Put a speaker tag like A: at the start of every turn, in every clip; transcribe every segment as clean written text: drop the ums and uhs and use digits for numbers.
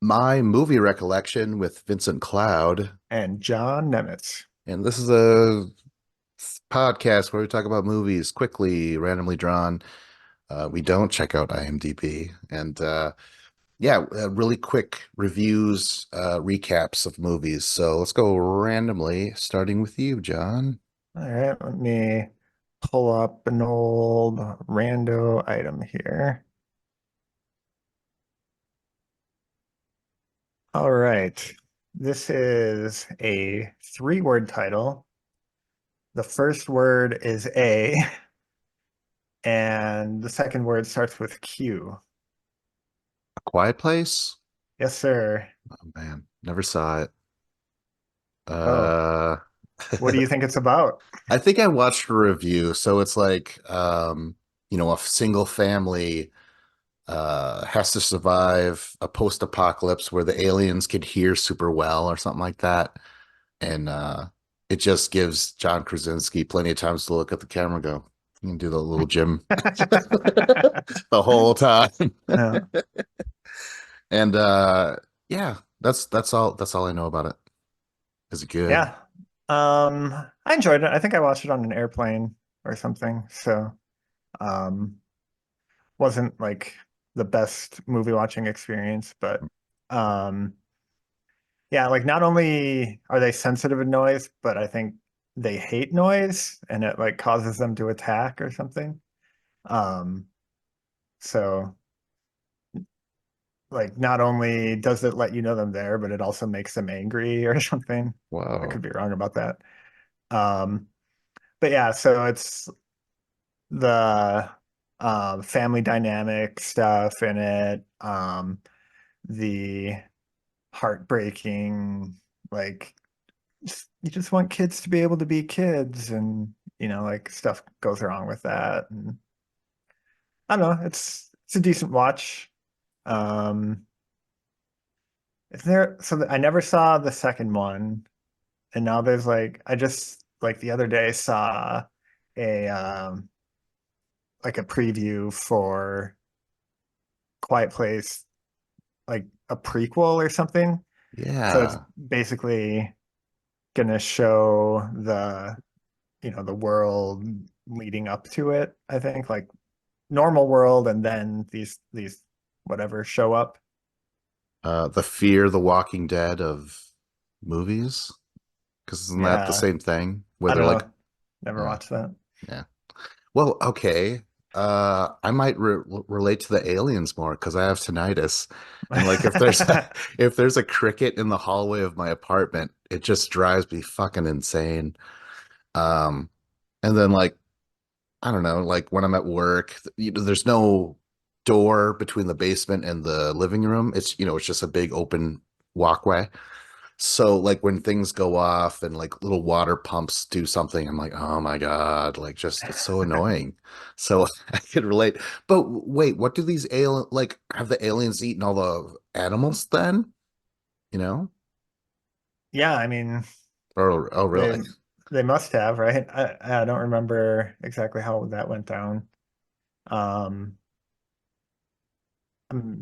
A: My movie recollection with Vincent Cloud.
B: And John Nemitz.
A: And this is a podcast where we talk about movies quickly, randomly drawn. We don't check out IMDb. And really quick reviews, recaps of movies. So let's go randomly, starting with you, John.
B: All right, let me pull up an old rando item here. All right, this is a three-word title. The first word is A, and the second word starts with Q.
A: A Quiet Place?
B: Yes, sir.
A: Oh man, never saw it.
B: Oh,
A: Uh,
B: what do you think it's about?
A: I think I watched a review. So it's like, a single family has to survive a post-apocalypse where the aliens could hear super well or something like that. And it just gives John Krasinski plenty of times to look at the camera and go, you can do the little Jim the whole time.
B: Yeah.
A: And yeah, that's all I know about it. Is it good?
B: Yeah. I enjoyed it. I think I watched it on an airplane or something. So, um, wasn't like the best movie watching experience, but um yeah, like not only are they sensitive to noise, but I think they hate noise and it like causes them to attack or something. Um so like not only does it let you know them there, but it also makes them angry or something. I
A: Wow.
B: could be wrong about that. Um but yeah, so it's the family dynamic stuff in it, the heartbreaking, like you just want kids to be able to be kids, and like stuff goes wrong with that. And I don't know, it's a decent watch. Um, is there so I never saw the second one, and now there's like I just like the other day saw a like a preview for Quiet Place, like a prequel or something. So it's
A: Yeah.
B: basically gonna show the world leading up to it, I think, like normal world, and then these whatever show up.
A: The Fear the Walking Dead of movies. Because isn't that the
B: Yeah,
A: same thing where
B: I
A: they're
B: don't
A: like,
B: know. Never
A: yeah,
B: watched that.
A: yeah. Well, okay. I might relate to the aliens more because I have tinnitus, and like if there's if there's a cricket in the hallway of my apartment, it just drives me fucking insane. Um, and then like I don't know, like when I'm at work, there's no door between the basement and the living room. It's just a big open walkway. So like when things go off and like little water pumps do something, I'm like, oh my God, like just it's so annoying. So I could relate. But wait, what do these alien like have the aliens eaten all the animals then? You know?
B: Yeah, I mean
A: Or oh
B: they
A: really?
B: they must have, right? I don't remember exactly how that went down. Um, I'm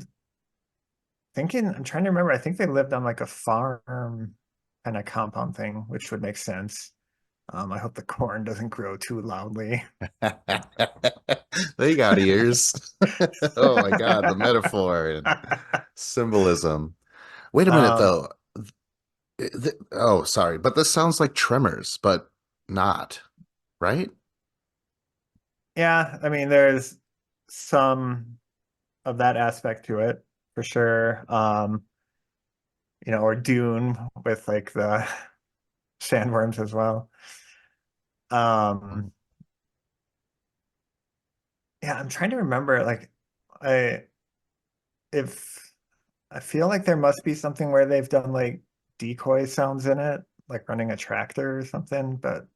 B: I'm trying to remember. I think they lived on like a farm kind of compound thing, which would make sense. I hope the corn doesn't grow too loudly.
A: They got ears. Oh my God, the metaphor and symbolism. Wait a minute
B: Um,
A: though. Oh, sorry, but this sounds like Tremors, but not, right?
B: yeah, I mean, there's some of that aspect to it for sure. Or Dune with like the sandworms as well. Um, yeah, I'm trying to remember. Like, I if I feel like there must be something where they've done like decoy sounds in it, like running a tractor or something, but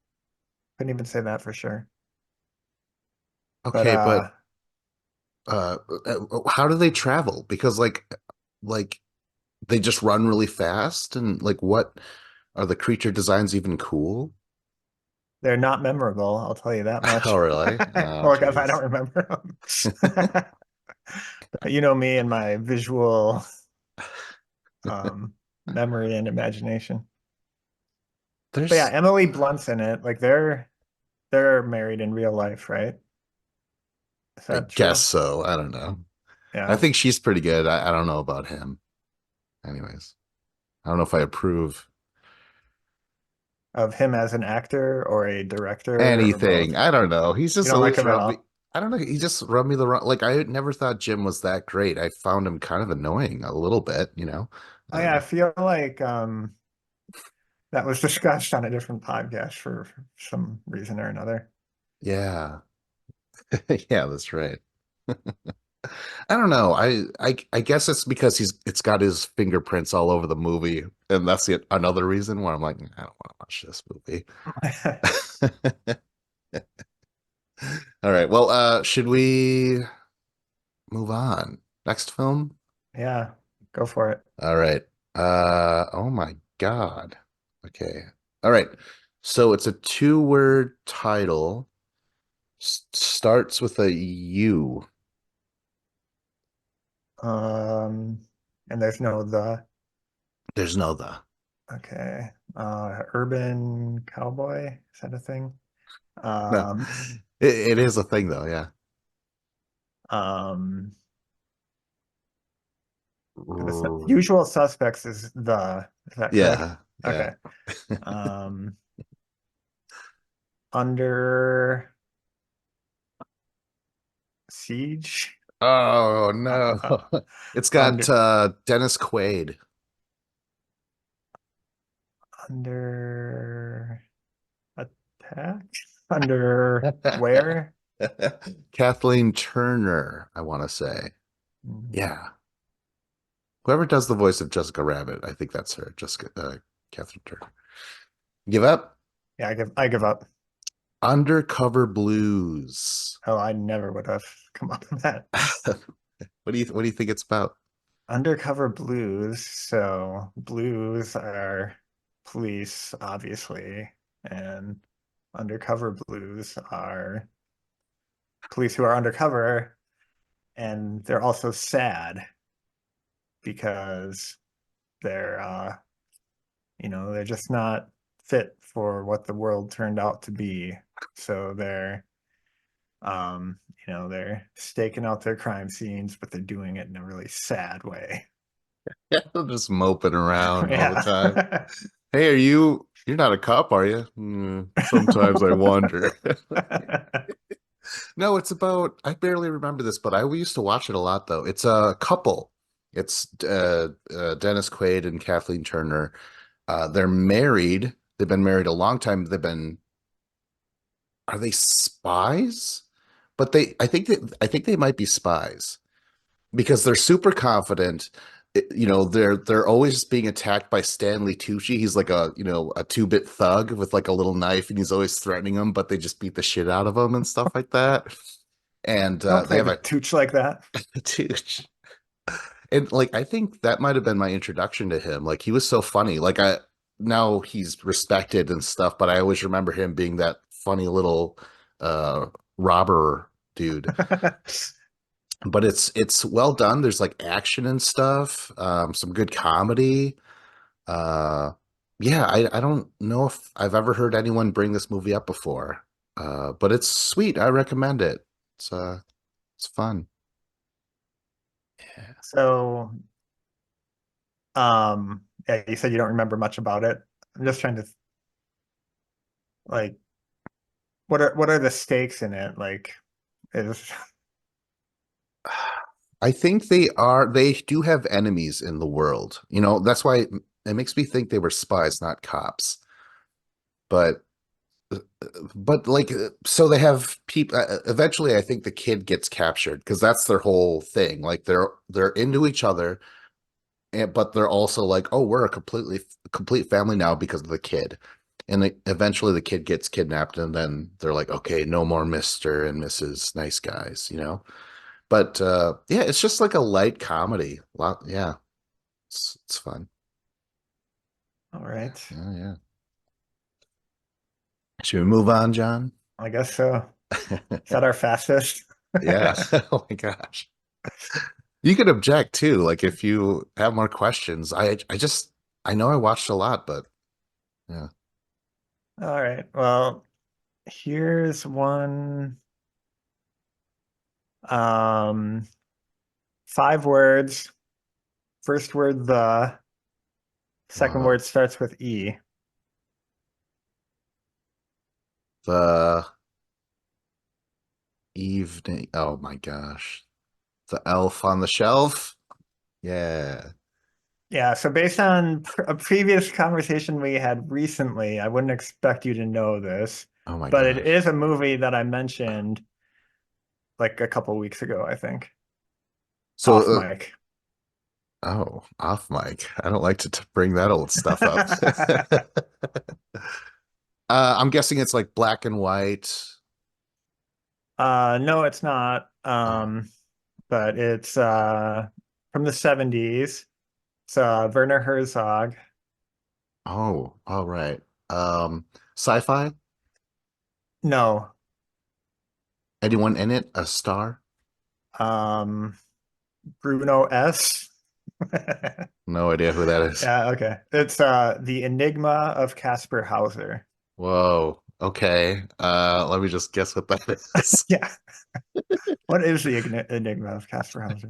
B: couldn't even say that for sure. But
A: Okay, but uh how do they travel? Because like they just run really fast and like what are the creature designs even cool?
B: they're not memorable, I'll tell you that
A: Oh,
B: much.
A: really? Oh,
B: Well, like if I
A: geez.
B: don't remember them. You know me and my visual memory and imagination. But yeah,
A: There's,
B: Emily Blunt's in it. Like they're married in real life, right? Is
A: I
B: that
A: guess
B: true?
A: so. I don't know. I
B: Yeah.
A: think she's pretty good. I don't know about him. Anyways, I don't know if I approve
B: Of him as an actor or a director or
A: anything.
B: both.
A: I don't know. He's
B: You
A: just
B: don't like
A: always
B: him at
A: rubbed me.
B: all?
A: I don't know. He just rubbed me the wrong. Like I never thought Jim was that great. I found him kind of annoying a little bit.
B: Oh yeah, I
A: Uh,
B: feel like that was discussed on a different podcast for some reason or another.
A: yeah, yeah, that's right. I don't know. I guess it's because it's got his fingerprints all over the movie, and that's another reason why I'm like, I don't want to watch this movie. All right. Well, should we move on? Next film?
B: Yeah, go for it.
A: All right. Oh my God. Okay. All right. So it's a two-word title. Starts with a U.
B: Um, and there's no the.
A: There's no the.
B: Okay. Urban Cowboy, is that a thing?
A: No.
B: Um,
A: It is a thing though, yeah.
B: um, that's not,
A: R-
B: Usual Suspects is that correct?
A: Yeah, yeah.
B: Okay. Um, Under Siege?
A: Oh
B: Uh,
A: no.
B: uh,
A: It's got
B: under
A: Dennis Quaid.
B: under attack? Under where?
A: Kathleen Turner, I want to say.
B: Mm,
A: Yeah. Whoever does the voice of Jessica Rabbit, I think that's her, Jessica Kathleen Turner. Give up?
B: yeah, I give up.
A: Undercover Blues.
B: Oh, I never would have come up with that.
A: What do you think it's about?
B: Undercover Blues. So blues are police, obviously, and undercover blues are police who are undercover, and they're also sad because they're just not fit for what the world turned out to be. So they're staking out their crime scenes, but they're doing it in a really sad way.
A: Just moping around all the time.
B: Yeah.
A: Hey, you're not a cop, are you? Sometimes I wonder. No, it's about, I barely remember this, but we used to watch it a lot though. It's a couple. It's Dennis Quaid and Kathleen Turner. They're married. They've been married a long time. Are they spies? But I think they might be spies because they're super confident. They're always being attacked by Stanley Tucci. He's like a two-bit thug with like a little knife, and he's always threatening them, but they just beat the shit out of him and stuff like that. And
B: Don't
A: they
B: play
A: have
B: the
A: a
B: tooch like that.
A: Tucci. And like I think that might have been my introduction to him. Like he was so funny. Like I now he's respected and stuff, but I always remember him being that funny little uh robber dude. But it's well done. There's like action and stuff, some good comedy. Uh yeah, I don't know if I've ever heard anyone bring this movie up before. But it's sweet. I recommend it. It's fun. Yeah.
B: So, yeah, you said you don't remember much about it. I'm just trying to like, what are the stakes in it? Like, is
A: I think they do have enemies in the world. That's why it makes me think they were spies, not cops. But but like so they have people eventually I think the kid gets captured because that's their whole thing. Like they're into each other but they're also like, "Oh, we're a complete family now because of the kid." And eventually the kid gets kidnapped and then they're like, "Okay, no more Mr. and Mrs. Nice Guys." But yeah, it's just like a light comedy. Yeah, it's fun.
B: all right?
A: Yeah, yeah. Should we move on, John?
B: I guess so. Is that our fastest?
A: Yeah. Oh my gosh. You could object too, like if you have more questions. I know I watched a lot, but yeah.
B: All right. Well, here's one. Um, 5 words. First word the. Second
A: Whoa.
B: word starts with E.
A: The evening. Oh my gosh. The elf on the shelf. Yeah.
B: Yeah, so based on a previous conversation we had recently, I wouldn't expect you to know this,
A: Oh my
B: but it is
A: gosh.
B: a movie that I mentioned like a couple weeks ago, I think,
A: So,
B: off mic.
A: oh, off mic. I don't like to bring that old stuff up. I'm guessing it's like black and white.
B: No, it's not.
A: Oh,
B: But it's from the 70s. It's Werner Herzog.
A: oh, all right. Sci-fi?
B: No.
A: Anyone in it? A star?
B: Um, Bruno S.
A: No idea who that is.
B: Yeah, okay. It's The Enigma of Kasper Hauser.
A: Whoa. Okay. Let me just guess what that is.
B: Yeah. What is the Enigma of Kasper Hauser?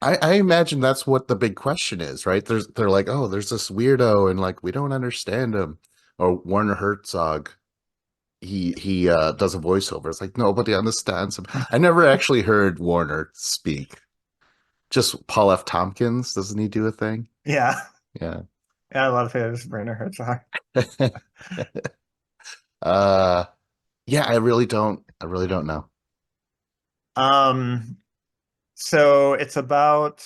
A: I imagine that's what the big question is, right? They're like, oh, there's this weirdo and like we don't understand him. Or Werner Herzog, he does a voiceover. It's like nobody understands him. I never actually heard Warner speak. Just Paul F. Tompkins, doesn't he do a thing?
B: Yeah.
A: Yeah.
B: Yeah, I love his Werner Herzog.
A: uh yeah, I really don't know.
B: Um, so it's about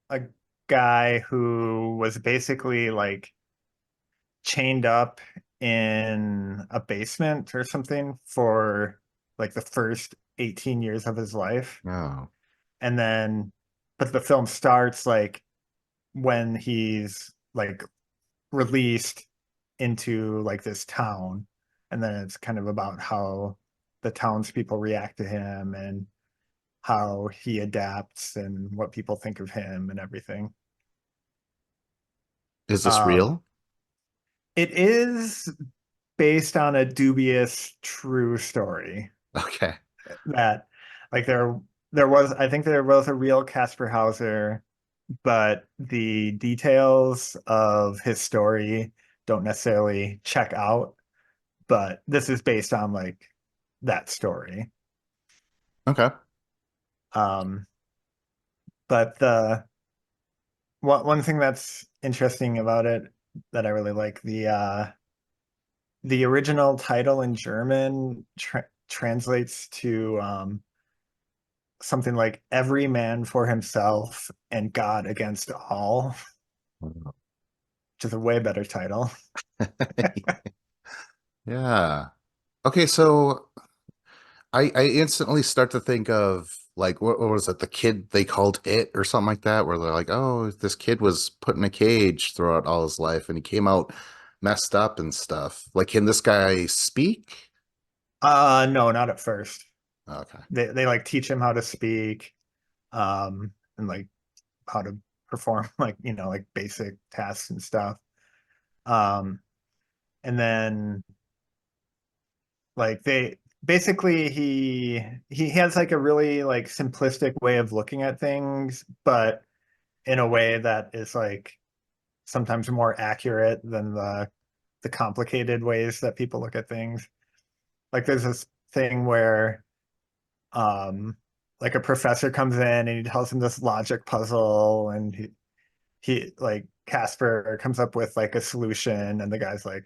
B: a guy who was basically like chained up in a basement or something for like the first 18 years of his life.
A: Oh.
B: And then, but the film starts like when he's like released into like this town. And then it's kind of about how the townspeople react to him and how he adapts and what people think of him and everything.
A: Is this
B: Um,
A: real?
B: it is based on a dubious true story
A: Okay.
B: that like there was I think there was a real Casper Hauser, but the details of his story don't necessarily check out. But this is based on like that story.
A: Okay.
B: Um, but the one thing that's interesting about it that I really like the original title in German translates to something like "Every man for himself and God against all," which is a way better title.
A: Yeah. Okay, so I instantly start to think of like what was it, the kid they called it or something like that, where they're like, oh, this kid was put in a cage throughout all his life and he came out messed up and stuff. Like, can this guy speak?
B: No, not at first.
A: Okay.
B: They like teach him how to speak, and like how to perform like like basic tasks and stuff. Um, and then like they basically he has like a really like simplistic way of looking at things, but in a way that is like sometimes more accurate than the complicated ways that people look at things. Like there's this thing where um like a professor comes in and he tells him this logic puzzle and he like Casper comes up with like a solution and the guy's like,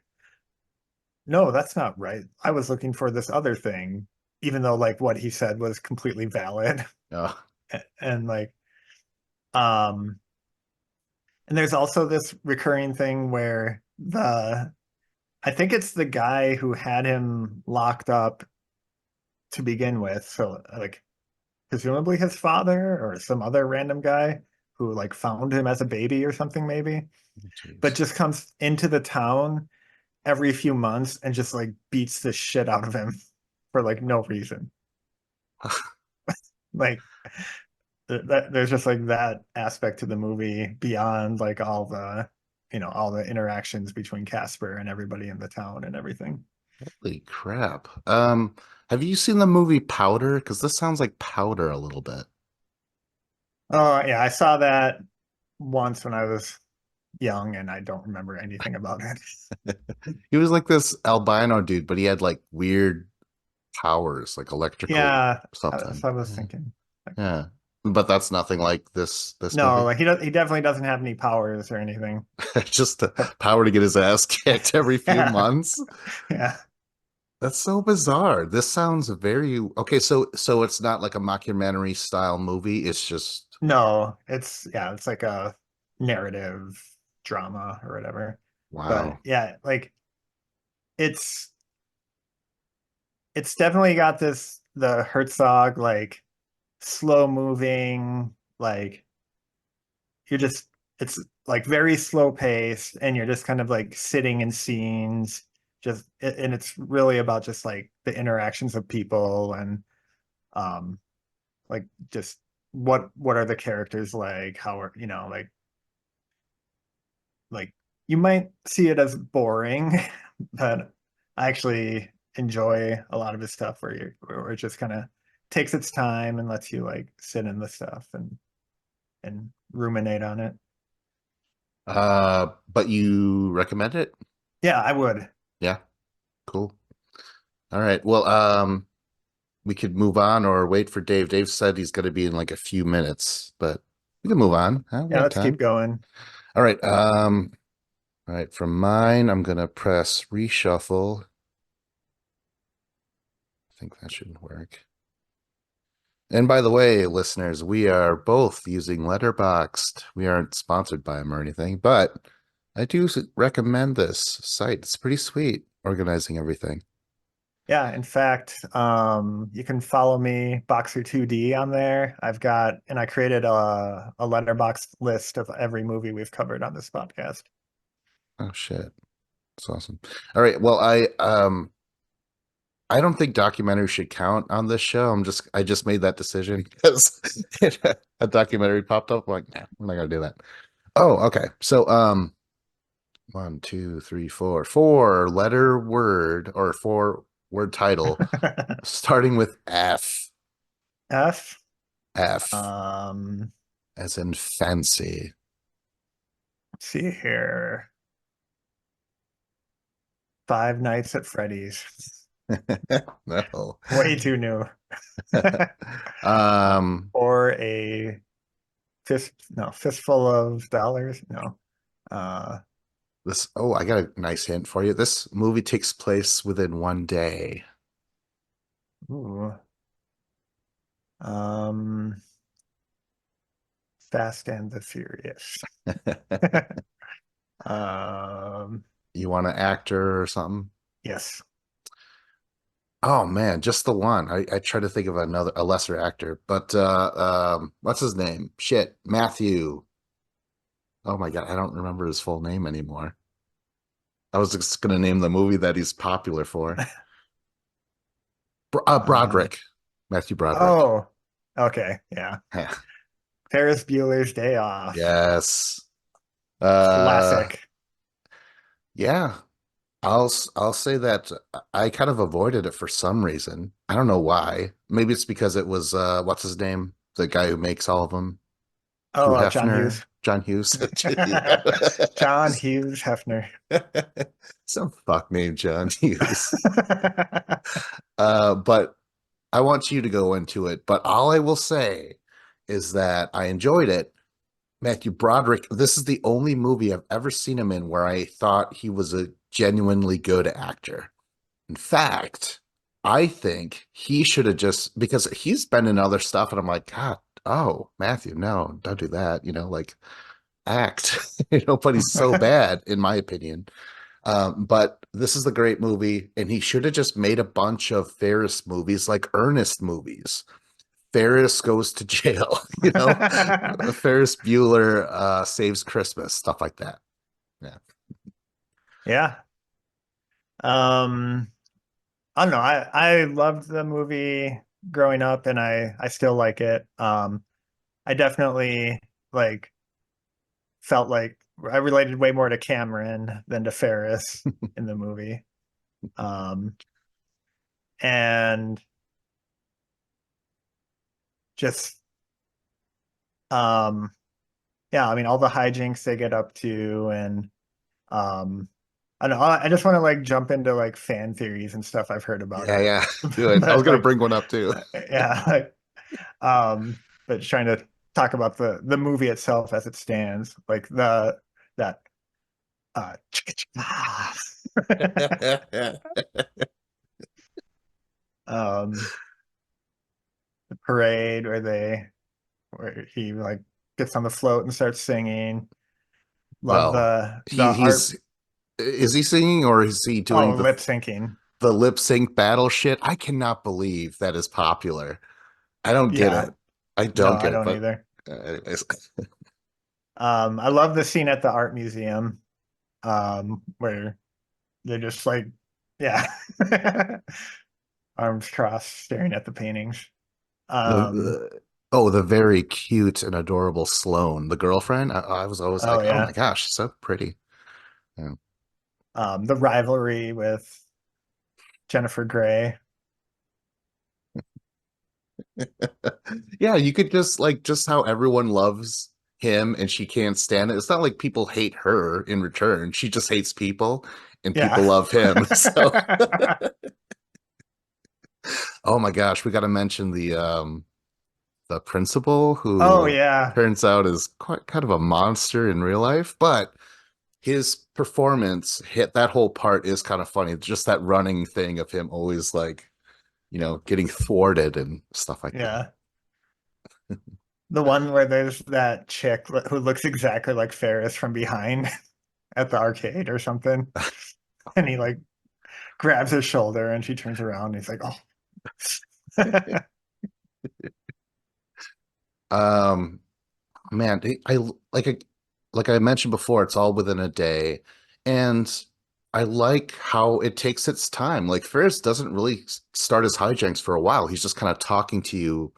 B: no, that's not right. I was looking for this other thing, even though like what he said was completely valid.
A: Oh,
B: And like um and there's also this recurring thing where the I think it's the guy who had him locked up to begin with. So like presumably his father or some other random guy who like found him as a baby or something maybe, but
A: jeez.
B: just comes into the town every few months and just like beats the shit out of him for like no reason. Like there's just like that aspect to the movie beyond like all the interactions between Casper and everybody in the town and everything.
A: Holy crap. Have you seen the movie Powder? Because this sounds like Powder a little bit.
B: Oh yeah, I saw that once when I was young, and I don't remember anything about it.
A: He was like this albino dude, but he had like weird powers, like electrical
B: Yeah, that's
A: something.
B: what I was
A: Yeah.
B: thinking. Like,
A: Yeah. But that's nothing like this
B: no,
A: movie.
B: like he definitely doesn't have any powers or anything.
A: Just the
B: Except,
A: power to get his ass kicked every few
B: yeah,
A: months.
B: yeah.
A: That's so bizarre. This sounds very okay. So it's not like a mockumentary style movie. It's just
B: No, it's like a narrative drama or whatever. But
A: wow.
B: yeah, like it's it's definitely got the Herzog like slow moving, like you're just it's like very slow paced and you're just kind of like sitting in scenes and it's really about just like the interactions of people and um like just what are the characters like, how are like you might see it as boring, but I actually enjoy a lot of his stuff where it just kind of takes its time and lets you like sit in the stuff and ruminate on it.
A: But you recommend it?
B: Yeah, I would.
A: Yeah, cool. All right. Well, we could move on or wait for Dave. Dave said he's going to be in like a few minutes, but we can move on. We
B: Yeah,
A: got
B: let's keep
A: time.
B: going.
A: All right. All right. From mine, I'm gonna press reshuffle. I think that should work. And by the way, listeners, we are both using Letterboxd. We aren't sponsored by them or anything, but I do recommend this site. It's pretty sweet organizing everything.
B: Yeah, in fact, you can follow me, Boxer2D, on there. I created a letterbox list of every movie we've covered on this podcast.
A: Oh shit. That's awesome. All right. Well, I don't think documentaries should count on this show. I just made that decision because a documentary popped up. I'm like, nah, we're not gonna do that. Oh, okay. So, one, two, three, four letter word or four word title starting with F.
B: F.
A: F
B: Um,
A: as in fancy.
B: let's see here. Five Nights at Freddy's.
A: No.
B: Way too new.
A: Um,
B: Or a fistful of dollars. No. Uh,
A: I got a nice hint for you. This movie takes place within one day.
B: ooh. Um, Fast and the Furious. Um,
A: You want an actor or something?
B: yes.
A: Oh man, just the one. I try to think of a lesser actor, but what's his name? Shit, Matthew. Oh my God, I don't remember his full name anymore. I was just gonna name the movie that he's popular for.
B: Uh,
A: Broderick. Matthew Broderick.
B: oh, okay. Yeah. Ferris Bueller's Day Off.
A: Yes. Uh,
B: Classic.
A: yeah. I'll say that I kind of avoided it for some reason. I don't know why. Maybe it's because it was what's his name? The guy who makes all of them. Hugh
B: Oh, John
A: Hefner,
B: Hughes.
A: John Hughes.
B: John Hughes Hefner.
A: Some fuck named John Hughes. But I want you to go into it. But all I will say is that I enjoyed it. Matthew Broderick, this is the only movie I've ever seen him in where I thought he was a genuinely good actor. In fact, I think he should have just because he's been in other stuff, and I'm like, God, oh, Matthew, no, don't do that. Like act, but he's so bad, in my opinion. But this is the great movie, and he should have just made a bunch of Ferris movies, like Ernest movies. Ferris goes to jail, Ferris Bueller saves Christmas, stuff like that. Yeah.
B: Yeah. Um, I don't know. I loved the movie growing up and I still like it. I definitely like felt like I related way more to Cameron than to Ferris in the movie. Um, and just um yeah, I mean all the hijinks they get up to and um I don't know, I just want to like jump into like fan theories and stuff I've heard about
A: Yeah,
B: it.
A: yeah. Do it. I was
B: But
A: gonna
B: like
A: bring one up too.
B: yeah, like, but trying to talk about the movie itself as it stands, like the that uh um the parade where he like gets on the float and starts singing. Love
A: Well,
B: the art.
A: he's is he singing or is he
B: Oh,
A: doing
B: lip syncing.
A: the lip sync battle shit? I cannot believe that is popular. I don't get
B: Yeah,
A: it. I
B: no,
A: don't
B: I
A: get it,
B: don't
A: but
B: either.
A: anyways.
B: I love the scene at the art museum, where they're just like, yeah, arms crossed, staring at the paintings. Um,
A: Oh, the very cute and adorable Sloane, the girlfriend. I was always
B: oh
A: like, oh my
B: yeah,
A: gosh, she's so pretty. Yeah.
B: the rivalry with Jennifer Grey.
A: Yeah, you could just like just how everyone loves him and she can't stand it. It's not like people hate her in return. She just hates people and
B: Yeah.
A: people love him. So, oh my gosh, we got to mention the principal
B: Oh
A: who
B: yeah,
A: turns out is quite kind of a monster in real life, but his performance hit that whole part is kind of funny. Just that running thing of him always like, getting thwarted and stuff like that.
B: yeah. The one where there's that chick who looks exactly like Ferris from behind at the arcade or something, and he like grabs her shoulder and she turns around and he's like, oh.
A: Um, Man, like I mentioned before, it's all within a day, and I like how it takes its time. Like Ferris doesn't really start his hijinks for a while. He's just kind of talking to you,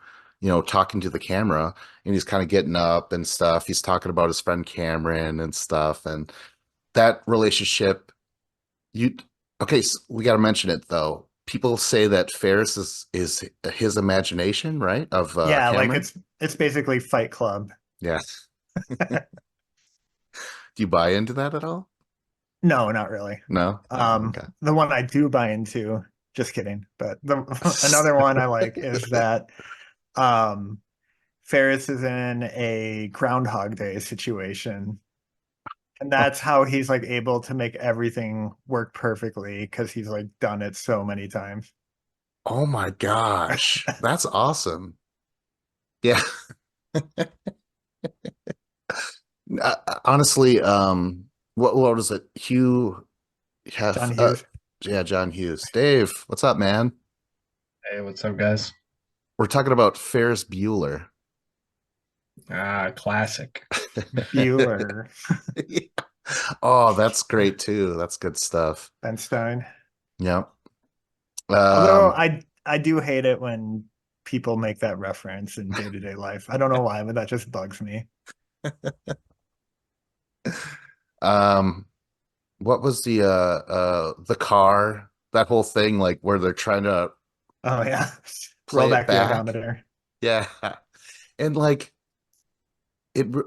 A: talking to the camera, and he's kind of getting up and stuff. He's talking about his friend Cameron and stuff, and that relationship. You okay? So we got to mention it though. People say that Ferris is his imagination, right? Of
B: Yeah, like
A: Cameron.
B: it's basically Fight Club.
A: Yeah. Do you buy into that at all?
B: No, not really.
A: No? Oh, okay.
B: The one I do buy into, just kidding, but the another one I like is that um Ferris is in a Groundhog Day situation. And
A: Oh,
B: that's how he's like able to make everything work perfectly because he's like done it so many times.
A: oh my gosh. That's awesome. Yeah. Honestly, what was it? Hugh
B: John
A: have
B: Hughes.
A: yeah, John Hughes. Dave, what's up, man?
C: Hey, what's up, guys?
A: We're talking about Ferris Bueller.
C: Ah, classic.
B: Bueller.
A: Oh, that's great too. That's good stuff.
B: Ben Stein.
A: Yeah.
B: Although
A: Um,
B: I do hate it when people make that reference in day-to-day life. I don't know why, but that just bugs me.
A: um, what was the car, that whole thing, like where they're trying to
B: Oh yeah. Roll
A: play it
B: back the
A: back?
B: odometer.
A: Yeah. And like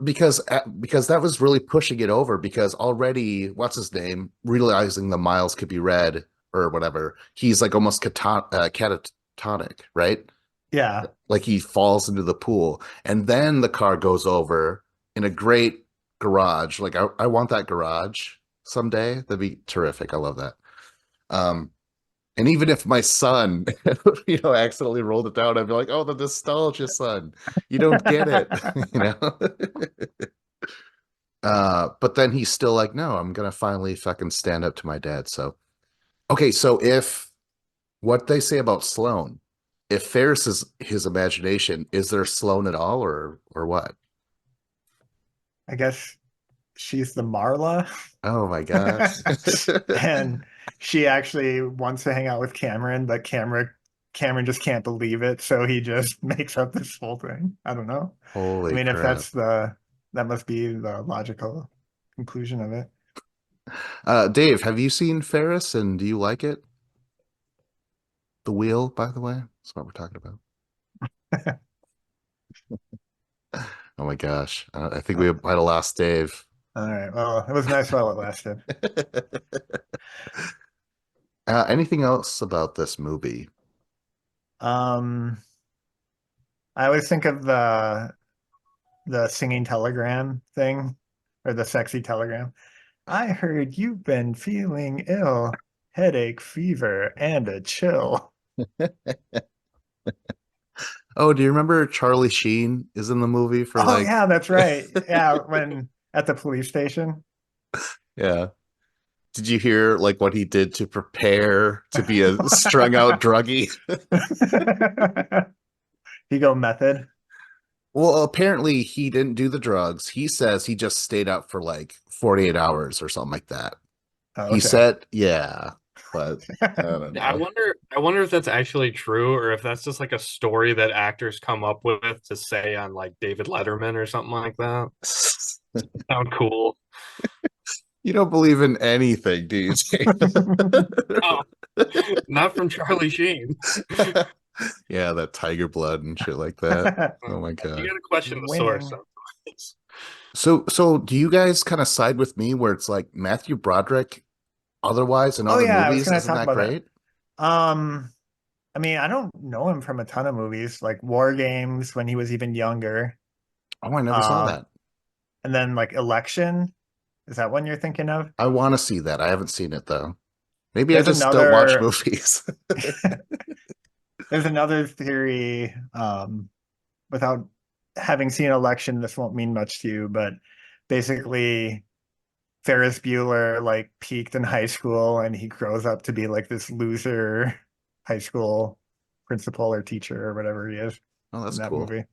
A: because that was really pushing it over because already what's his name realizing the miles could be read or whatever, he's like almost catatonic, right?
B: Yeah.
A: Like he falls into the pool and then the car goes over in a great garage. Like I want that garage someday. That'd be terrific. I love that. um and even if my son accidentally rolled it down, I'd be like, oh, the nostalgia son, you don't get it. you know But then he's still like, no, I'm gonna finally fucking stand up to my dad. So, okay, so if what they say about Sloane, if Ferris is his imagination, is there Sloane at all, or what?
B: I guess she's the Marla.
A: Oh my gosh.
B: And she actually wants to hang out with Cameron, but Cameron Cameron just can't believe it, so he just makes up this whole thing. I don't know. I
A: Holy
B: mean, if
A: crap.
B: that must be the logical conclusion of it.
A: Dave, have you seen Ferris and do you like it? The Wheel, by the way, that's what we're talking about. Oh my gosh. I think we might have lost Dave.
B: All right. Well, it was nice while it lasted.
A: Anything else about this movie?
B: Um, I always think of the singing telegram thing or the sexy telegram. I heard you've been feeling ill, headache, fever, and a chill.
A: Oh, do you remember Charlie Sheen is in the movie for
B: Oh
A: like,
B: yeah, that's right. Yeah, when at the police station.
A: yeah. Did you hear like what he did to prepare to be a strung out druggie?
B: He go method.
A: Well, apparently he didn't do the drugs. He says he just stayed up for like 48 hours or something like that.
B: Oh,
A: He
B: okay.
A: said, yeah, but I don't
C: I
A: know.
C: wonder I wonder if that's actually true or if that's just like a story that actors come up with to say on like David Letterman or something like that. Sound cool.
A: You don't believe in anything, do you,
C: Oh, not from Charlie Sheen.
A: Yeah, that tiger blood and shit like that. Oh my
C: You
A: God.
C: gotta question the source
B: Winning.
C: sometimes.
A: So do you guys kind of side with me where it's like Matthew Broderick otherwise in
B: Oh
A: other
B: yeah, I was
A: movies
B: gonna
A: isn't
B: talk
A: that
B: about that.
A: great?
B: Um, I mean, I don't know him from a ton of movies, like War Games when he was even younger.
A: Oh, I never saw
B: Uh,
A: that.
B: and then like Election. Is that one you're thinking of?
A: I want to see that. I haven't seen it though. Maybe I
B: There's
A: just don't watch
B: another
A: movies.
B: there's another theory, without having seen Election, this won't mean much to you, but basically Ferris Bueller like peaked in high school and he grows up to be like this loser high school principal or teacher or whatever he is
A: Oh,
B: in
A: that's
B: that
A: cool.
B: movie.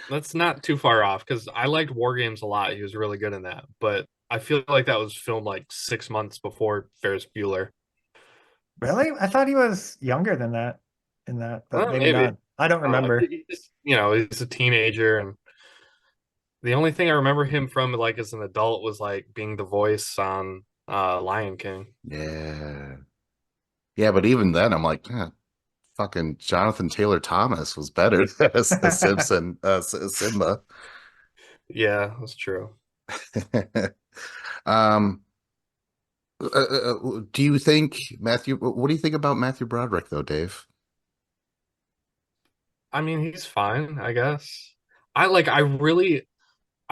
C: That's not too far off because I liked War Games a lot. He was really good in that, but I feel like that was filmed like 6 months before Ferris Bueller.
B: Really? I thought he was younger than that in that, but
C: Well,
B: maybe
C: maybe.
B: not. I don't
C: I don't know.
B: remember.
C: He's a teenager, and the only thing I remember him from, like as an adult, was like being the voice on Lion King.
A: Yeah. Yeah, but even then I'm like, fucking Jonathan Taylor Thomas was better as Simpson, Simba.
C: Yeah, that's true.
A: Um, do you think Matthew? What do you think about Matthew Broderick, though, Dave?
C: I mean, he's fine, I guess. I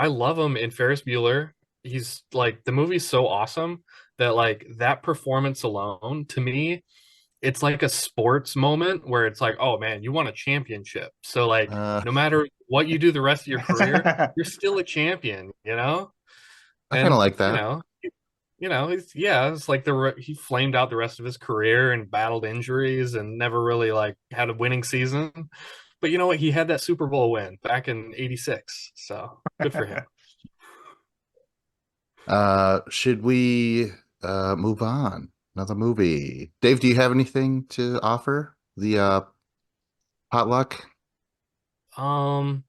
C: love him in Ferris Bueller. He's like the movie's so awesome that like that performance alone to me, it's like a sports moment where it's like, oh man, you won a championship. So like
A: Uh,
C: no matter what you do the rest of your career, you're still a champion, you know?
A: I kind of
C: And
A: like that.
C: he's yeah, it's like he flamed out the rest of his career and battled injuries and never really like had a winning season. But you know what? He had that Super Bowl win back in '86, so good for him.
A: Should we move on? Another movie. Dave, do you have anything to offer the potluck?
C: Um,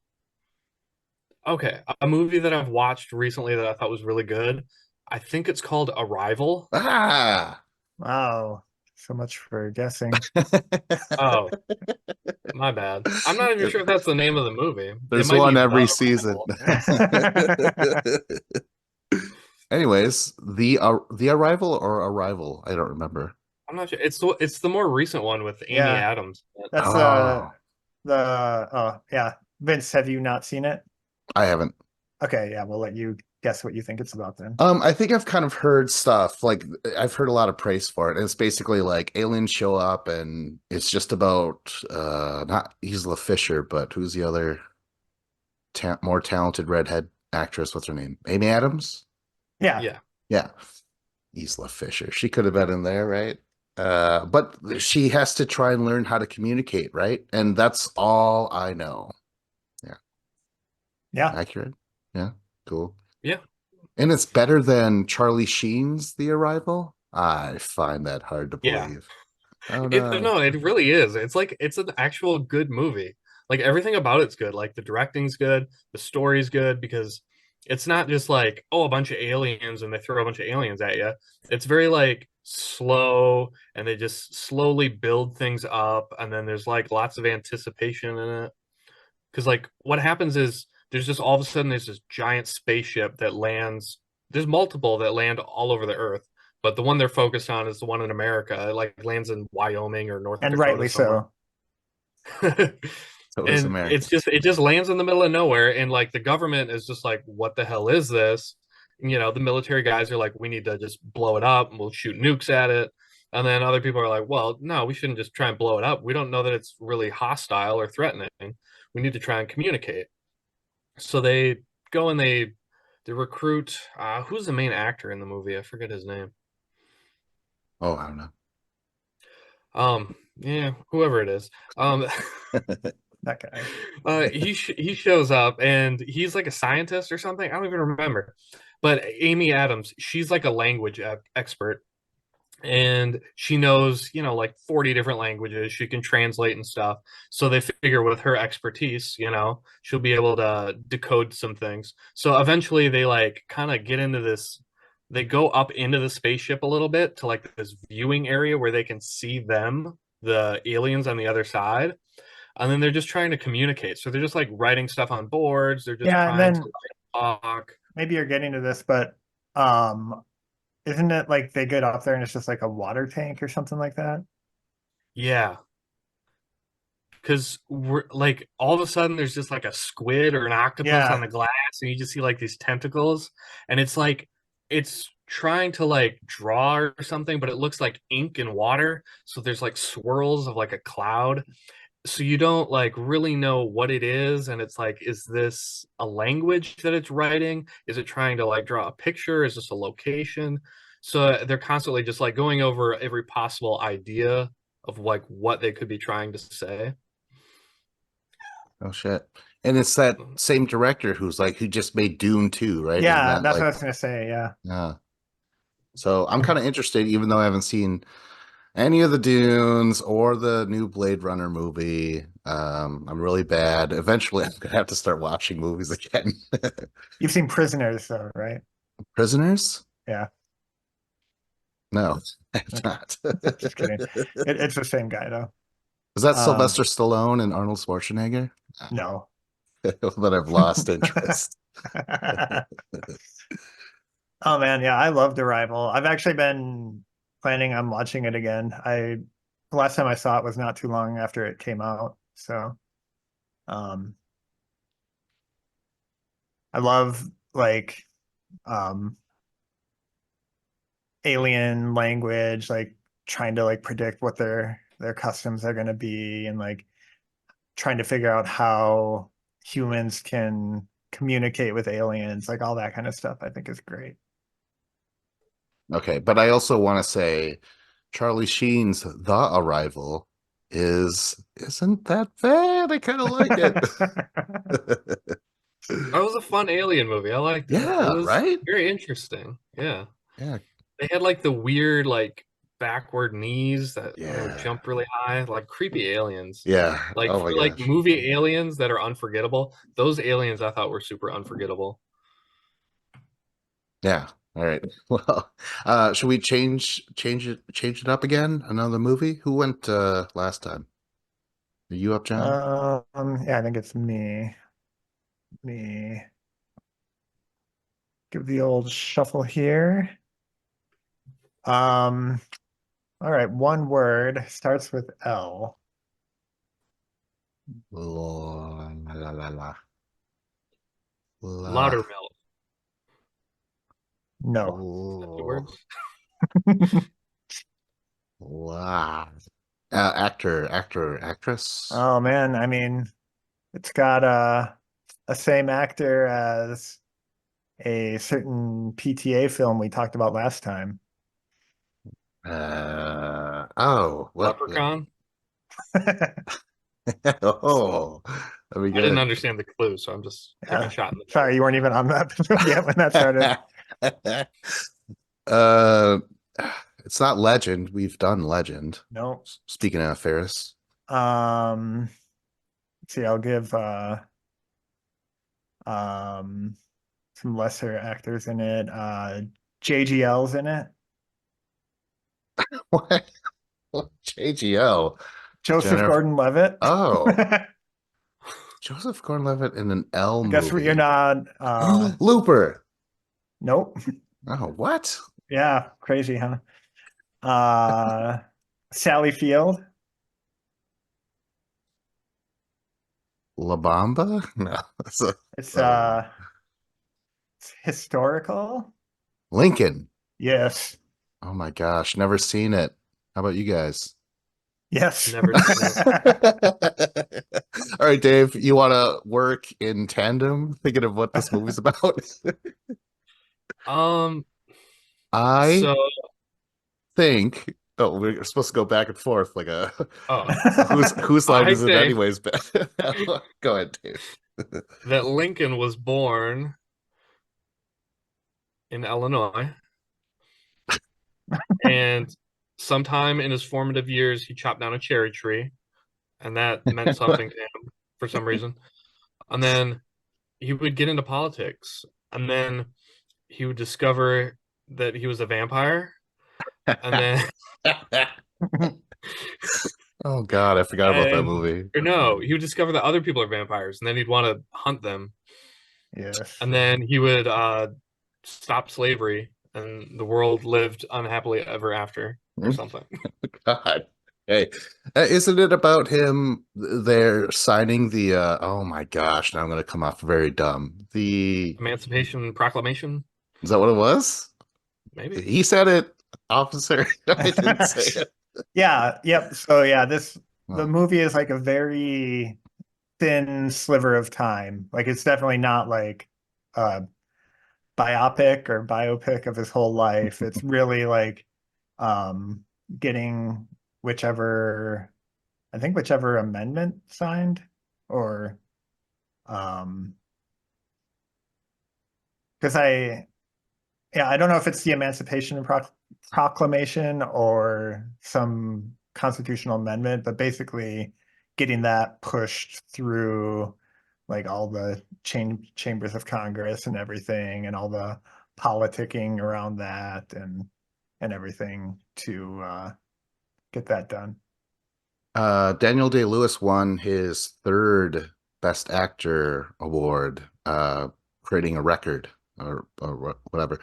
C: okay, a movie that I've watched recently that I thought was really good. I think it's called Arrival.
A: Ah,
B: Wow. So much for guessing.
C: Oh, my bad. I'm not even sure if that's the name of the movie. It
A: there's
C: might be
A: one
C: The
A: every season.
C: Arrival.
A: Anyways, the Arrival or Arrival? I don't remember.
C: I'm not sure. It's the more recent one with Amy
B: Yeah,
C: Adams.
B: that's
A: Oh,
B: oh yeah. Vince, have you not seen it?
A: I haven't.
B: Okay, yeah, we'll let you guess what you think it's about then.
A: I think I've kind of heard stuff like I've heard a lot of praise for it. And it's basically like aliens show up and it's just about not Isla Fisher, but who's the other more talented redhead actress? What's her name? Amy Adams?
B: Yeah.
C: Yeah.
A: Yeah. Isla Fisher. She could have been in there, right? But she has to try and learn how to communicate, right? And that's all I know. Yeah.
B: Yeah.
A: Accurate? Yeah. Cool.
C: Yeah.
A: And it's better than Charlie Sheen's The Arrival? I find that hard to
C: Yeah.
A: believe. Oh
C: It
A: no.
C: no, it really is. It's like it's an actual good movie. Like everything about it's good. Like the directing's good, the story's good because it's not just like, oh, a bunch of aliens and they throw a bunch of aliens at you. It's very like slow and they just slowly build things up and then there's like lots of anticipation in it. Because like what happens is there's just all of a sudden there's this giant spaceship that lands. There's multiple that land all over the Earth, but the one they're focused on is the one in America. It like lands in Wyoming or North
B: And
C: Dakota
B: rightly
C: somewhere.
B: so.
A: So is
C: And
A: America.
C: it just lands in the middle of nowhere and like the government is just like what the hell is this? You know, the military guys are like we need to just blow it up and we'll shoot nukes at it. And then other people are like, well, no, we shouldn't just try and blow it up. We don't know that it's really hostile or threatening. We need to try and communicate. So they go and they recruit who's the main actor in the movie? I forget his name.
A: Oh, I don't know.
C: Yeah, whoever it is. Um
B: That guy.
C: he shows up and he's like a scientist or something. I don't even remember. But Amy Adams, she's like a language expert and she knows, you know, like 40 different languages. She can translate and stuff. So they figure with her expertise, you know, she'll be able to decode some things. So eventually they like kind of get into this, they go up into the spaceship a little bit to like this viewing area where they can see them, the aliens on the other side. And then they're just trying to communicate. So they're just like writing stuff on boards. They're just
B: Yeah, and
C: trying to
B: then
C: like, talk.
B: maybe you're getting to this, but um, isn't it like they get up there and it's just like a water tank or something like that?
C: Yeah. Because we're like all of a sudden there's just like a squid or an octopus on
B: Yeah.
C: the glass and you just see like these tentacles and it's like it's trying to like draw or something but it looks like ink and water so there's like swirls of like a cloud so you don't like really know what it is and it's like is this a language that it's writing, is it trying to like draw a picture, is this a location? So they're constantly just like going over every possible idea of like what they could be trying to say.
A: Oh shit. And it's that same director who just made Dune 2, right? Isn't
B: Yeah,
A: that
B: that's what
A: like
B: I was gonna say. Yeah.
A: yeah. So I'm kind of interested, even though I haven't seen any of the Dunes or the new Blade Runner movie. I'm really bad. Eventually I'm gonna have to start watching movies again.
B: You've seen Prisoners, though, right?
A: Prisoners?
B: Yeah.
A: No, I've
B: Okay.
A: not.
B: Just kidding. It's the same guy, though.
A: Was that
B: Um,
A: Sylvester Stallone and Arnold Schwarzenegger?
B: no.
A: But I've lost interest.
B: Oh man, yeah, I loved Arrival. I've actually been planning on watching it again. The last time I saw it was not too long after it came out. So, um, I love like um alien language, like trying to like predict what their customs are going to be and like trying to figure out how humans can communicate with aliens, like all that kind of stuff I think is great.
A: Okay, but I also want to say Charlie Sheen's The Arrival isn't that bad. I kind of like it.
C: That was a fun alien movie. I liked it. It
A: Yeah,
C: was
A: right?
C: very interesting. Yeah.
A: Yeah,
C: They had like the weird like backward knees that would
A: yeah,
C: jump really high, like creepy aliens.
A: yeah.
C: Like
A: Oh my
C: for like
A: gosh.
C: movie aliens that are unforgettable, those aliens I thought were super unforgettable.
A: Yeah. All right. Well, should we change it up again? Another movie? Who went last time? Are you up, John?
B: Yeah, I think it's me. Me give the old shuffle here. Um, all right, one word starts with L.
A: La la la la la
C: Loudermilk.
B: No.
C: Is that two words?
A: la. Actress.
B: Oh man, I mean, it's got a same actor as a certain PTA film we talked about last time.
A: Oh, what?
C: Leprechaun.
A: Oh, that'd be
C: I didn't
A: good.
C: understand the clue, so I'm just taking a
B: Yeah.
C: shot in the
B: Sorry,
C: dark.
B: you weren't even on that yet when that started.
A: Uh, It's not Legend. We've done Legend.
B: No.
A: Speaking of Ferris.
B: Um, let's see, I'll give um some lesser actors in it. JGL's in it.
A: What? JGL.
B: Joseph
A: Jennifer.
B: Gordon-Levitt.
A: Oh,
B: I
A: Joseph Gordon-Levitt in an L
B: guess you're
A: movie.
B: not
A: Looper.
B: nope.
A: Oh, what?
B: Yeah, crazy, huh? Uh Sally Field.
A: La Bamba? No.
B: It's
A: Oh.
B: it's historical.
A: Lincoln.
B: Yes.
A: Oh my gosh, never seen it. How about you guys?
B: Yes.
C: Never seen it.
A: All right, Dave, you want to work in tandem thinking of what this movie's about?
C: Um,
A: I
C: so
A: think, oh, we're supposed to go back and forth like a
C: oh,
A: whose line
C: I
A: is it
C: think
A: anyways? Go ahead, Dave.
C: that Lincoln was born in Illinois, and sometime in his formative years, he chopped down a cherry tree, and that meant something to him for some reason. And then he would get into politics, and then he would discover that he was a vampire, and then
A: Oh God, I forgot about that
C: and
A: movie.
C: or no, he would discover that other people are vampires, and then he'd want to hunt them,
B: Yes.
C: and then he would stop slavery, and the world lived unhappily ever after, or something.
A: God. Hey, isn't it about him there signing the oh my gosh, now I'm gonna come off very dumb. The
C: Emancipation Proclamation,
A: is that what it was?
C: maybe.
A: He said it, officer. I didn't say it.
B: Yeah, yep. So yeah, the
A: Oh.
B: movie is like a very thin sliver of time. Like it's definitely not like a biopic or biopic of his whole life. It's really like um getting whichever I think whichever amendment signed or um because I don't know if it's the Proclamation or some constitutional amendment, but basically getting that pushed through like all the chambers of Congress and everything, and all the politicking around that and everything to get that done.
A: Daniel Day-Lewis won his third Best Actor award, creating a record or whatever.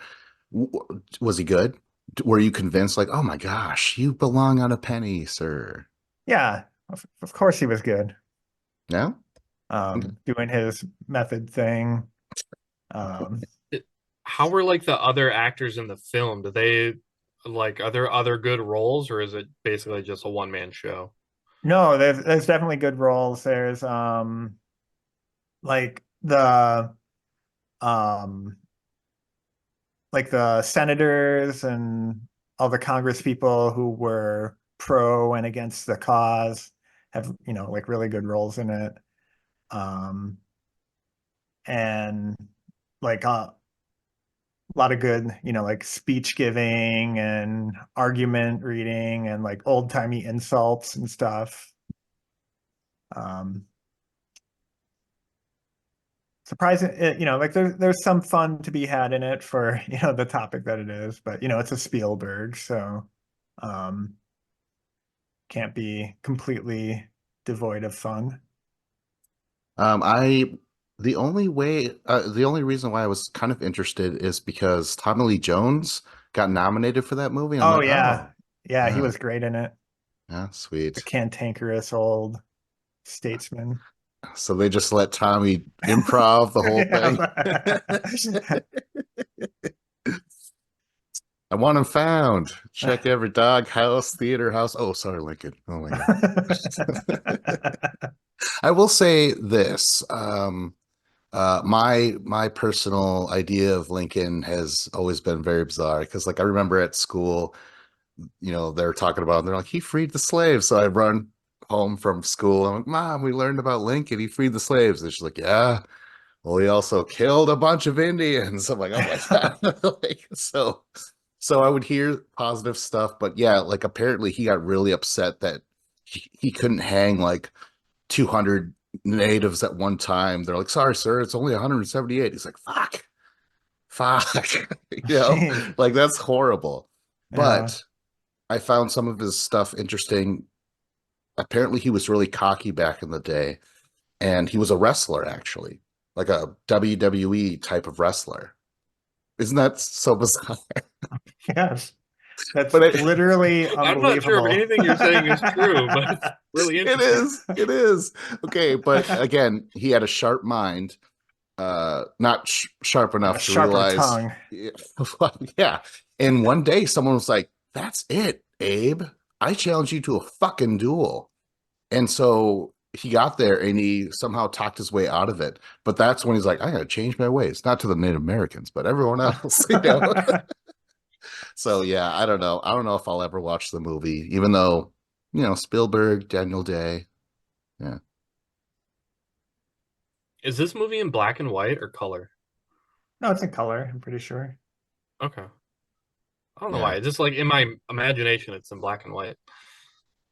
A: Was he good? Were you convinced, like, oh my gosh, you belong on a penny, sir?
B: Yeah, of course he was good.
A: No?
B: Doing his method thing. Um,
C: How were like the other actors in the film? Do they like are there other good roles, or is it basically just a one-man show?
B: no, there's definitely good roles. There's like um the senators and all the Congress people who were pro and against the cause have, like really good roles in it. Um and like a lot of good, like speech giving and argument reading and like old timey insults and stuff. Um, Surprising, like there's some fun to be had in it for the topic that it is, but it's a Spielberg, so um, can't be completely devoid of fun.
A: I the only reason why I was kind of interested is because Tommy Lee Jones got nominated for that movie. I'm
B: Oh
A: like,
B: yeah,
A: oh,
B: yeah, he
A: yeah,
B: was great in it.
A: yeah,
B: The
A: sweet.
B: cantankerous old statesman.
A: So they just let Tommy improv the whole thing.
B: Yeah.
A: I want him found. Check every dog house, theater house. Oh, sorry, Lincoln. Oh my God. I will say this. My personal idea of Lincoln has always been very bizarre because, like, I remember at school, they're talking about, they're like, he freed the slaves. So I run home from school. I'm like, Mom, we learned about Lincoln. He freed the slaves. And she's like, yeah. Well, he also killed a bunch of Indians. I'm like, oh my God. Like, so So I would hear positive stuff, but yeah, like apparently he got really upset that he couldn't hang like 200 natives at one time. They're like, sorry, sir, it's only 178. He's like, fuck,
B: Jeez.
A: like that's horrible.
B: Yeah.
A: But I found some of his stuff interesting. Apparently, he was really cocky back in the day, and he was a wrestler, actually, like a WWE type of wrestler. Isn't that so bizarre?
B: Yes. That's
A: But
B: literally
C: I'm not sure if
B: unbelievable.
C: anything you're saying is true, but it's really interesting.
A: it is. Okay, but again, he had a sharp mind, not sharp
B: And a
A: enough to
B: sharper
A: realize,
B: tongue.
A: yeah. And one day, someone was like, "That's it, Abe. I challenge you to a fucking duel." And so he got there and he somehow talked his way out of it. But that's when he's like, I gotta change my ways, not to the Native Americans, but everyone else, So yeah, I don't know. I don't know if I'll ever watch the movie, even though, Spielberg, Daniel Day. Yeah.
C: Is this movie in black and white or color?
B: No, it's in color, I'm pretty sure.
C: Okay. I don't know
A: Yeah.
C: why. Just like in my imagination, it's in black and white,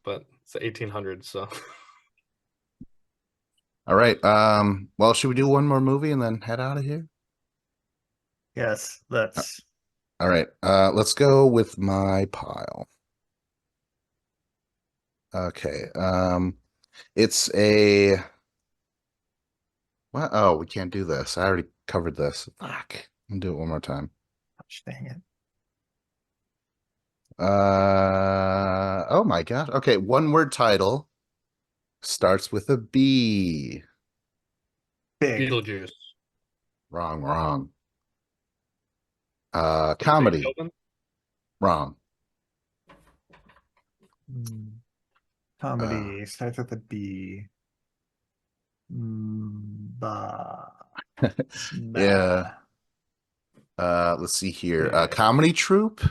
C: but it's the 1800s, so
A: All right. Well, should we do one more movie and then head out of here?
B: Yes,
A: Uh,
B: let's.
A: All right. Let's go with my pile. Okay. It's a what? Oh, we can't do this. I already covered this. Fuck. I'll do it one more time.
B: Gosh, dang it.
A: Oh my God. Okay, one word title starts with a B.
B: Big.
C: Beetlejuice.
A: Wrong, wrong. Comedy.
C: Beethoven?
A: Wrong.
B: Mm,
A: Uh,
B: Comedy starts with a B. Ba.
A: yeah.
B: Ba.
A: Let's see here.
B: Big.
A: Comedy troupe.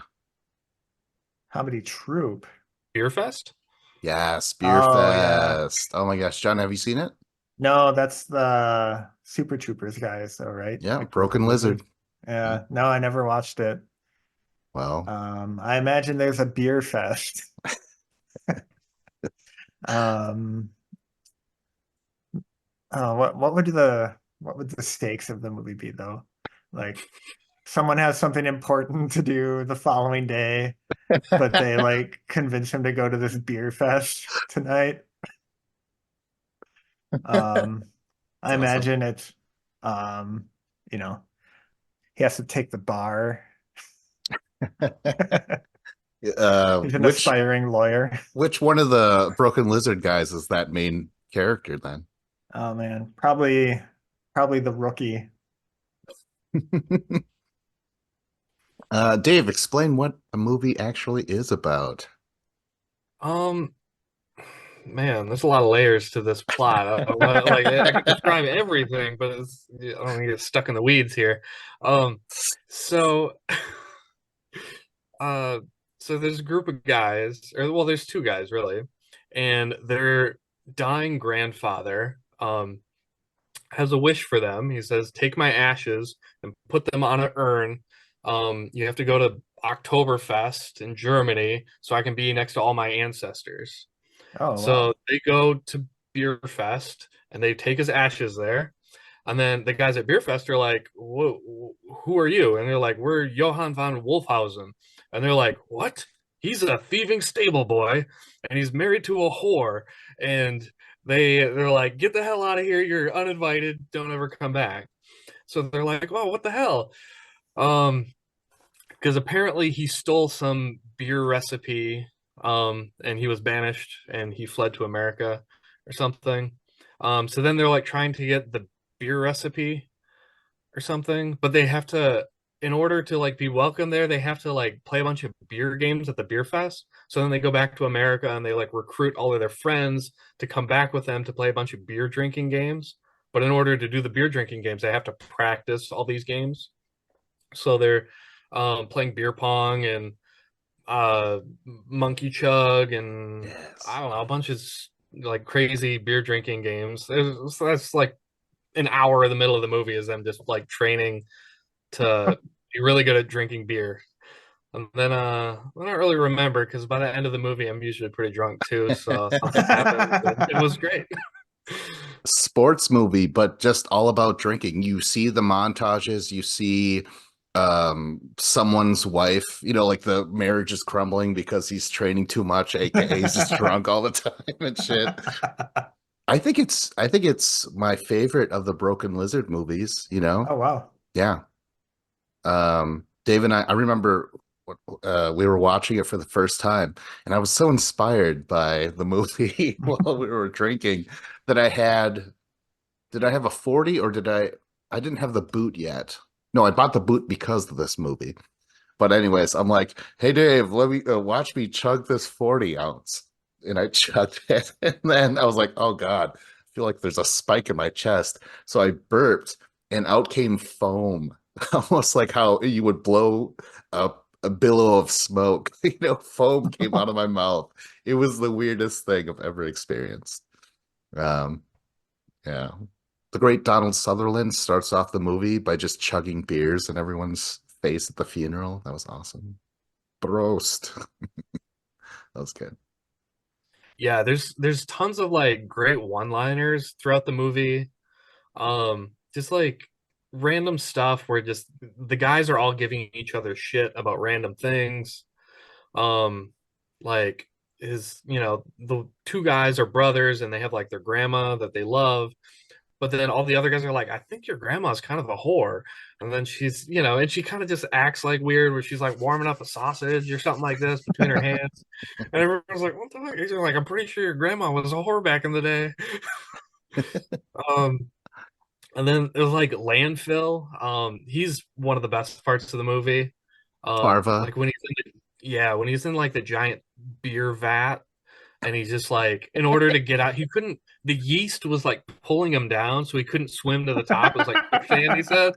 B: Comedy troupe.
C: Beerfest?
A: Yes,
B: Oh yeah.
A: Beerfest. Oh my gosh, John, have you seen it?
B: No, that's the Super Troopers guys, though, right?
A: Yeah,
B: Like
A: Broken Lizard. Yeah.
B: Yeah. No, I never watched it.
A: Well,
B: I imagine there's a beer fest. Um, what would the stakes of the movie be though? Like someone has something important to do the following day, but they like convince him to go to this beer fest tonight. Um,
A: it's
B: I
A: awesome.
B: imagine it's um, you know, he has to take the bar. He's an
A: Which
B: aspiring lawyer.
A: which one of the Broken Lizard guys is that main character then?
B: Oh man, probably the rookie.
A: Dave, explain what a movie actually is about.
C: Um, man, there's a lot of layers to this plot. Like I could describe everything, but I don't want to get stuck in the weeds here. Um, so uh so there's a group of guys, or well, there's two guys really, and their dying grandfather has a wish for them. He says, "Take my ashes and put them on an urn. You have to go to Oktoberfest in Germany so I can be next to all my ancestors."
B: Oh
C: So
B: wow.
C: they go to Beerfest and they take his ashes there. And then the guys at Beerfest are like, who are you? And they're like, we're Johann von Wolfhausen. And they're like, what? He's a thieving stable boy and he's married to a whore. And they're like, get the hell out of here. You're uninvited. Don't ever come back. So they're like, oh, what the hell? Um, because apparently he stole some beer recipe, and he was banished and he fled to America or something. So then they're like trying to get the beer recipe or something, but they have to, in order to like be welcome there, they have to like play a bunch of beer games at the beer fest. So then they go back to America and they like recruit all of their friends to come back with them to play a bunch of beer drinking games. But in order to do the beer drinking games, they have to practice all these games. So they're playing beer pong and uh, monkey chug and I
A: Yes.
C: don't know, a bunch of like crazy beer drinking games. So that's like an hour in the middle of the movie is them just like training to be really good at drinking beer. And then I don't really remember because by the end of the movie I'm usually pretty drunk too. So something happened and it was great.
A: Sports movie, but just all about drinking. You see the montages, you see someone's wife, like the marriage is crumbling because he's training too much, aka he's just drunk all the time and shit. I think it's my favorite of the Broken Lizard movies.
B: Oh wow.
A: Yeah. Dave and I remember we were watching it for the first time, and I was so inspired by the movie while we were drinking that did I have a 40 or I didn't have the boot yet. No, I bought the boot because of this movie. But anyways, I'm like, hey Dave, let me watch me chug this 40 ounce. And I chugged it. And then I was like, oh God, I feel like there's a spike in my chest. So I burped and out came foam, almost like how you would blow a billow of smoke. Foam came out of my mouth. It was the weirdest thing I've ever experienced. Um, yeah. The great Donald Sutherland starts off the movie by just chugging beers in everyone's face at the funeral. That was awesome. Prost. That was good.
C: Yeah, there's tons of like great one-liners throughout the movie. Just like random stuff where just the guys are all giving each other shit about random things. Um, like the two guys are brothers and they have like their grandma that they love, but then all the other guys are like, I think your grandma's kind of a whore. And then and she kind of just acts like weird where she's like warming up a sausage or something like this between her hands. And everyone's like, what the fuck? He's like, I'm pretty sure your grandma was a whore back in the day. Um, and then there's like landfill. He's one of the best parts of the movie.
A: Farva.
C: Like when he's in like the giant beer vat, and he's just like, in order to get out, the yeast was like pulling him down, so he couldn't swim to the top. It was like quicksand, he said.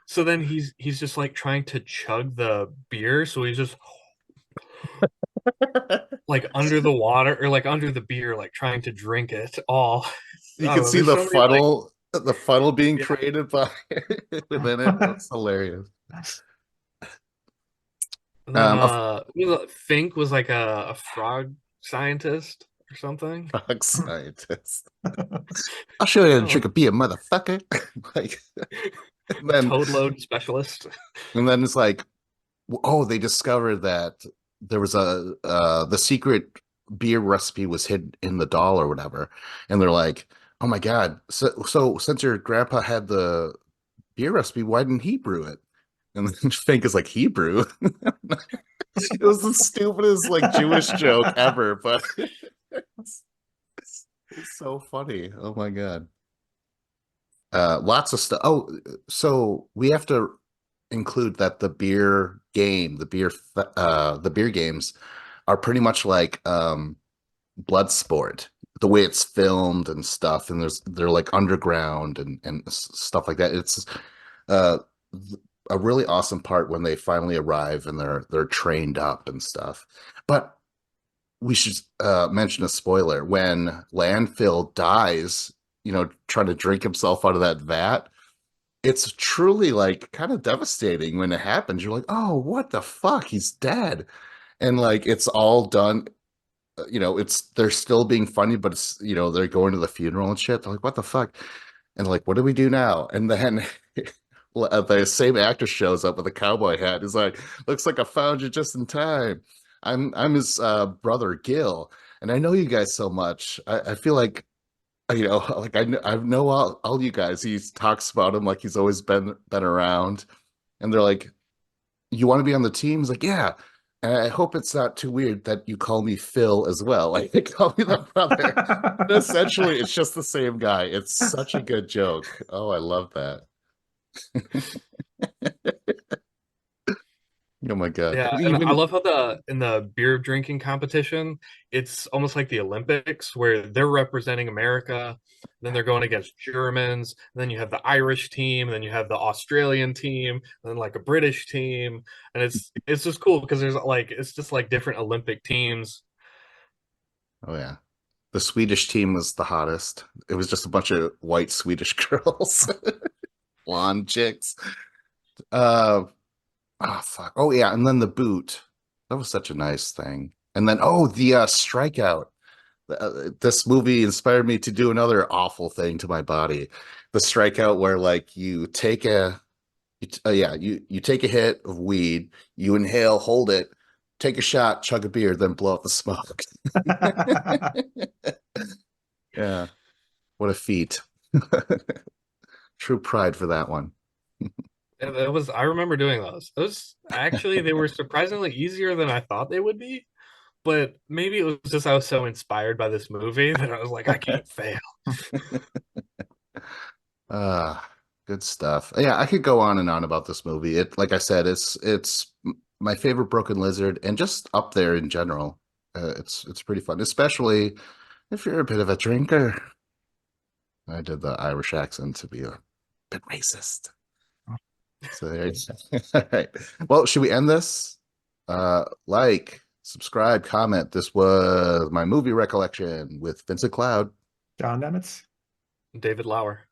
C: So then he's just like trying to chug the beer, so he's just like under the water or like under the beer, like trying to drink it all.
A: You
C: I don't
A: can
C: know.
A: see
C: There's so many like
A: the funnel being
C: yeah.
A: created by within it. That's hilarious.
C: And then
A: A
C: Fink was like a frog scientist or something.
A: frog scientist. I'll show you how to
C: Oh,
A: drink a beer, motherfucker. Like, and
C: a
A: then
C: toad load specialist.
A: it's like, oh, they discovered that there was the secret beer recipe was hidden in the doll or whatever, and they're like, oh my God, so since your grandpa had the beer recipe, why didn't he brew it? And then Fink is like, Hebrew. It was the stupidest like Jewish joke ever, but it's so funny. Oh my God. Lots of stuff. Oh, so we have to include that the beer games are pretty much like Bloodsport, the way it's filmed and stuff, and they're like underground and stuff like that. It's uh a really awesome part when they finally arrive and they're trained up and stuff. But we should mention a spoiler when Landfill dies, trying to drink himself out of that vat. It's truly like kind of devastating when it happens. You're like, oh, what the fuck? He's dead. And like it's all done, it's they're still being funny, but they're going to the funeral and shit. They're like, what the fuck? And like, what do we do now? And then the same actor shows up with a cowboy hat. He's like, looks like I found you just in time. I'm his brother Gil, and I know you guys so much. I feel like like I know all you guys. He talks about him like he's always been around, and they're like, "You want to be on the team?" He's like, "Yeah." And I hope it's not too weird that you call me Phil as well. Like, they call me the brother. But essentially, it's just the same guy. It's such a good joke. Oh, I love that. Oh my God.
C: Yeah, and I
A: Even
C: love how the in the beer drinking competition, it's almost like the Olympics where they're representing America, then they're going against Germans, then you have the Irish team, then you have the Australian team, then like a British team, and it's just cool because there's like it's just like different Olympic teams.
A: oh yeah. The Swedish team was the hottest. It was just a bunch of white Swedish girls, blonde chicks. Uh, Oh fuck. Oh yeah, and then the boot. That was such a nice thing. And then the strikeout. This movie inspired me to do another awful thing to my body. The strikeout where like you take a hit of weed, you inhale, hold it, take a shot, chug a beer, then blow out the smoke. Yeah, what a feat. True pride for that one.
C: And it was, I remember doing those. Those actually, they were surprisingly easier than I thought they would be. But maybe it was just I was so inspired by this movie that I was like, I can't fail.
A: Uh, Good stuff. Yeah, I could go on and on about this movie. It, like I said, it's my favorite Broken Lizard, and just up there in general. It's pretty fun, especially if you're a bit of a drinker. I did the Irish accent to be a bit racist. So there you go. All right. Well, should we end this? Like, subscribe, comment. This was my movie recollection with Vincent Cloud.
B: John Nemitz.
C: David Lauer.